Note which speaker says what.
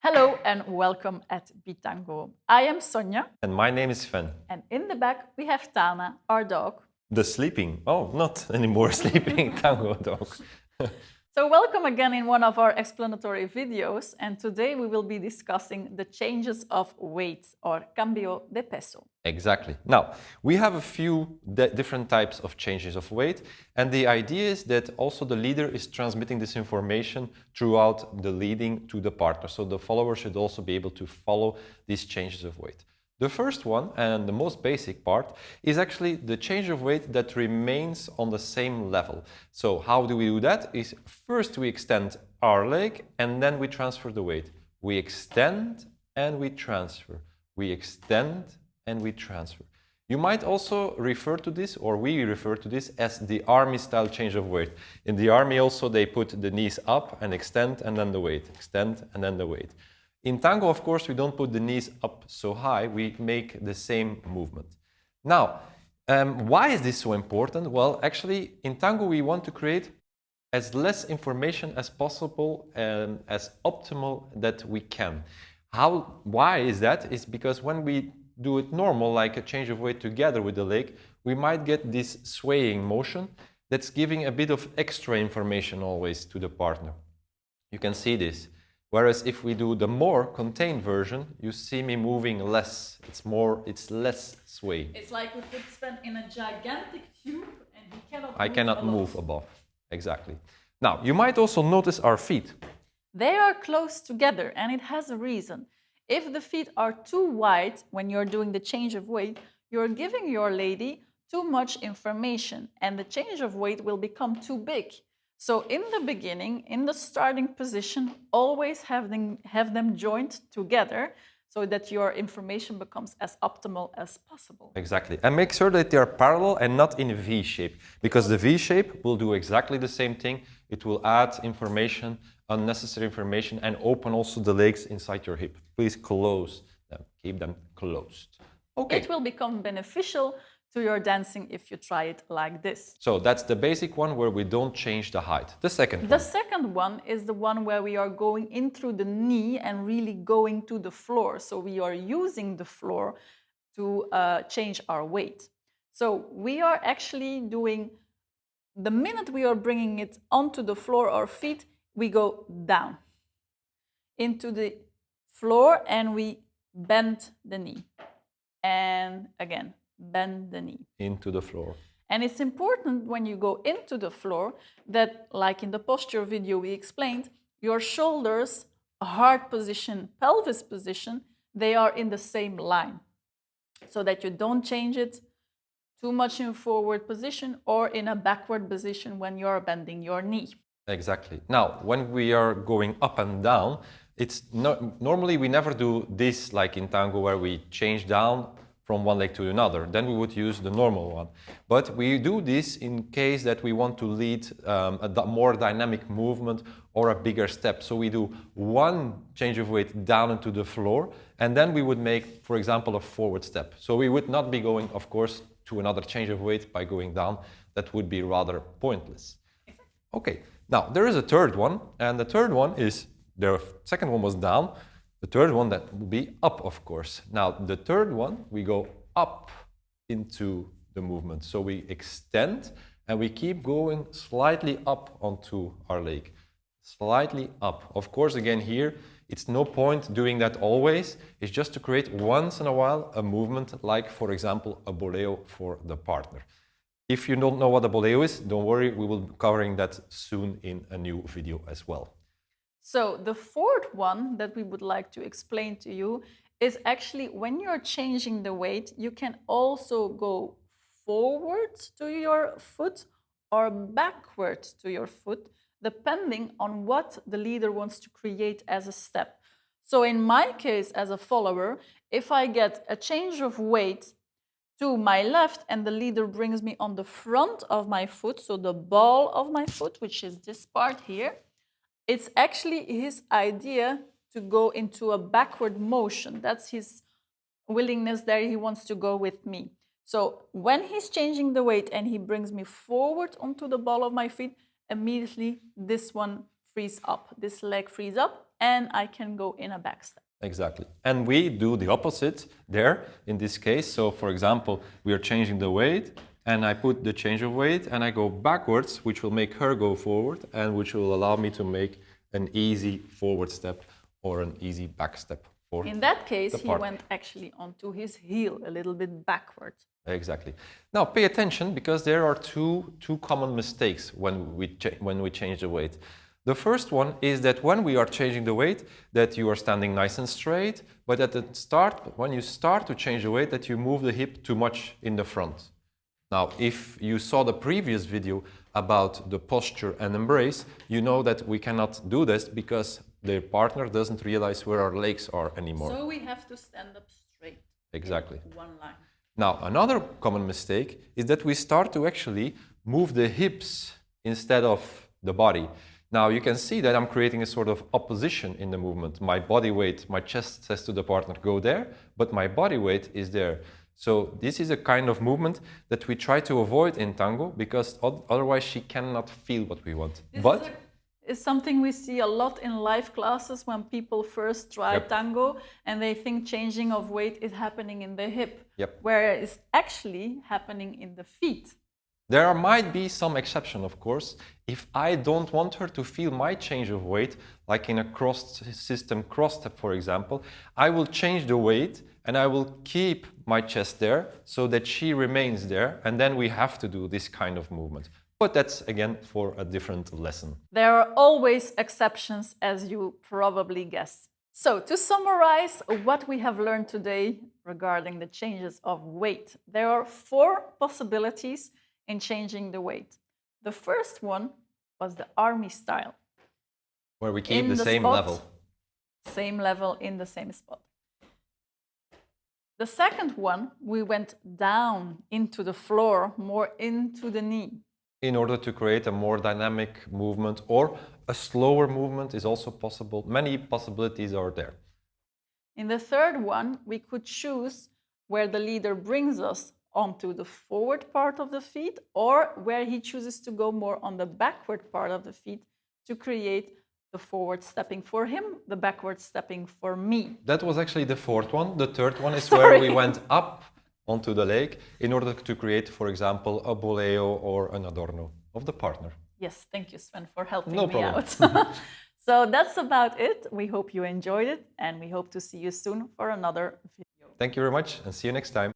Speaker 1: Hello and welcome at Tango. I am Sonja.
Speaker 2: And my name is Sven.
Speaker 1: And in the back we have Tana, our dog.
Speaker 2: The sleeping. Oh, not anymore sleeping Tango dog.
Speaker 1: So welcome again in one of our explanatory videos, and today we will be discussing the changes of weight or cambio de peso.
Speaker 2: Exactly. Now, we have a few different types of changes of weight, and the idea is that also the leader is transmitting this information throughout the leading to the partner. So the follower should also be able to follow these changes of weight. The first one, and the most basic part, is actually the change of weight that remains on the same level. So how do we do that? Is first we extend our leg and then we transfer the weight. We extend and we transfer. We extend and we transfer. You might also refer to this, or we refer to this, as the army style change of weight. In the army also they put the knees up and extend and then the weight, extend and then the weight. In Tango, of course, we don't put the knees up so high, we make the same movement. Now, why is this so important? Well, actually, in Tango, we want to create as less information as possible and as optimal that we can. Why is that? It's because when we do it normal, like a change of weight together with the leg, we might get this swaying motion that's giving a bit of extra information always to the partner. You can see this. Whereas if we do the more contained version, you see me moving less. It's less sway.
Speaker 1: It's like we put Sven in a gigantic tube and he cannot
Speaker 2: I cannot move above. Exactly. Now, you might also notice our feet.
Speaker 1: They are close together and it has a reason. If the feet are too wide when you're doing the change of weight, you're giving your lady too much information and the change of weight will become too big. So in the beginning, in the starting position, always have them joined together so that your information becomes as optimal as possible.
Speaker 2: Exactly. And make sure that they are parallel and not in a V shape, because the V shape will do exactly the same thing. It will add information, unnecessary information, and open also the legs inside your hip. Please close them, keep them closed. Okay.
Speaker 1: It will become beneficial to your dancing if you try it like this.
Speaker 2: So that's the basic one where we don't change the height. The second one.
Speaker 1: The second one is the one where we are going in through the knee and really going to the floor. So we are using the floor to change our weight. So we are actually doing, the minute we are bringing it onto the floor, our feet, we go down into the floor and we bend the knee. And again, bend the knee.
Speaker 2: Into the floor.
Speaker 1: And it's important when you go into the floor that, like in the posture video we explained, your shoulders, heart position, pelvis position, they are in the same line so that you don't change it too much in forward position or in a backward position when you're bending your knee.
Speaker 2: Exactly. Now, when we are going up and down, normally we never do this like in Tango where we change down from one leg to another. Then we would use the normal one. But we do this in case that we want to lead a more dynamic movement or a bigger step. So we do one change of weight down into the floor, and then we would make, for example, a forward step. So we would not be going, of course, to another change of weight by going down. That would be rather pointless. Okay, now there is a third one, and the third one is, the second one was down. The third one, that will be up, of course. Now, the third one, we go up into the movement. So we extend and we keep going slightly up onto our leg. Slightly up. Of course, again here, it's no point doing that always. It's just to create once in a while a movement like, for example, a boleo for the partner. If you don't know what a boleo is, don't worry, we will be covering that soon in a new video as well.
Speaker 1: So the fourth one that we would like to explain to you is actually when you're changing the weight, you can also go forward to your foot or backward to your foot, depending on what the leader wants to create as a step. So in my case, as a follower, if I get a change of weight to my left and the leader brings me on the front of my foot, so the ball of my foot, which is this part here, it's actually his idea to go into a backward motion. That's his willingness there. He wants to go with me. So when he's changing the weight and he brings me forward onto the ball of my feet, immediately this one frees up. This leg frees up and I can go in a back step.
Speaker 2: Exactly. And we do the opposite there in this case. So for example, we are changing the weight and I put the change of weight and I go backwards, which will make her go forward and which will allow me to make an easy forward step or an easy back step.
Speaker 1: In that case, he went actually onto his heel a little bit backward.
Speaker 2: Exactly. Now pay attention because there are two common mistakes when we change the weight. The first one is that when we are changing the weight, that you are standing nice and straight, but at the start, when you start to change the weight, that you move the hip too much in the front. Now, if you saw the previous video about the posture and embrace, you know that we cannot do this because the partner doesn't realize where our legs are anymore.
Speaker 1: So we have to stand up straight.
Speaker 2: Exactly.
Speaker 1: In one line.
Speaker 2: Now, another common mistake is that we start to actually move the hips instead of the body. Now you can see that I'm creating a sort of opposition in the movement. My body weight, my chest says to the partner, go there, but my body weight is there. So this is a kind of movement that we try to avoid in tango because otherwise she cannot feel what we want.
Speaker 1: This is something we see a lot in live classes when people first try tango and they think changing of weight is happening in the hip, where it's actually happening in the feet.
Speaker 2: There might be some exception, of course. If I don't want her to feel my change of weight, like in a cross-system cross-step, for example, I will change the weight and I will keep my chest there so that she remains there, and then we have to do this kind of movement. But that's, again, for a different lesson.
Speaker 1: There are always exceptions, as you probably guessed. So, to summarize what we have learned today regarding the changes of weight, there are 4 possibilities in changing the weight. The first one was the army style.
Speaker 2: Where we keep the same level.
Speaker 1: Same level in the same spot. The second one, we went down into the floor, more into the knee.
Speaker 2: In order to create a more dynamic movement or a slower movement is also possible. Many possibilities are there.
Speaker 1: In the third one, we could choose where the leader brings us onto the forward part of the feet or where he chooses to go more on the backward part of the feet to create the forward stepping for him, the backward stepping for me.
Speaker 2: That was actually the fourth one. The third one is where we went up onto the leg in order to create, for example, a boleo or an adorno of the partner.
Speaker 1: Yes, thank you, Sven, for helping
Speaker 2: me
Speaker 1: out. So that's about it. We hope you enjoyed it and we hope to see you soon for another video.
Speaker 2: Thank you very much and see you next time.